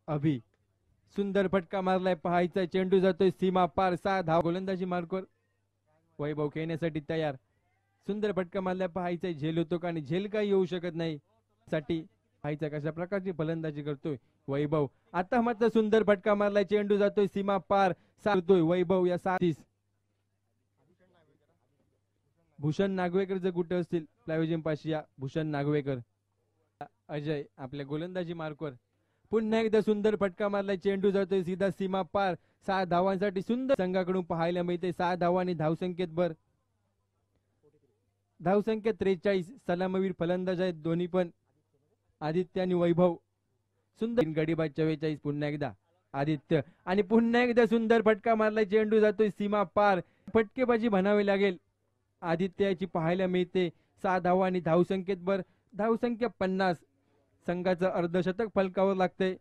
अभि सुंदर फटका मारलाय, पहायचा चेंडू जातोय सीमा पार, 6 धाव. गोलंदाजी मार्कवर वैभव खेळण्यासाठी तयार. सुंदर फटका मारलाय, पहायचा झेल होतो का, आणि झेल काही येऊ शकत नाही. साठी पाहायचा कशा प्रकारची फलंदाजी करतोय वैभव. आता मात्र सुंदर फटका मारलाय, चेंडू जातोय सीमा पार, सारतोय वैभव या 30. भूषण नागवेकर जर कुठे असतील प्लॅव्हिजन पाशी या भूषण नागवेकर. अजय आपल्या गोलंदाजी मार्कवर पुन्हा एकदा सुंदर फटका मारलाय, चेंडू जातोय सीधा सीमा पार, 6 धावांसाठी. सुंदर संघाकडून पाहायला मिळते 6 धावांनी धावसंख्येत भर. धावसंख्या 43. सलामवीर फलंदाज आहेत दोन्ही पण, आदित्य आणि वैभव. सुंदर गडीबाद 44. पुन्हा एकदा आदित्य, आणि पुन्हा एकदा सुंदर फटका मारलाय, चेंडू जातोय सीमा पार. फटकेबाजी म्हणावी लागेल आदित्याची पाहायला मिळते. 6 धावा आणि धावसंख्येत भर. धावसंख्या 50. संघाचं अर्धशतक फलकावर लागतंय.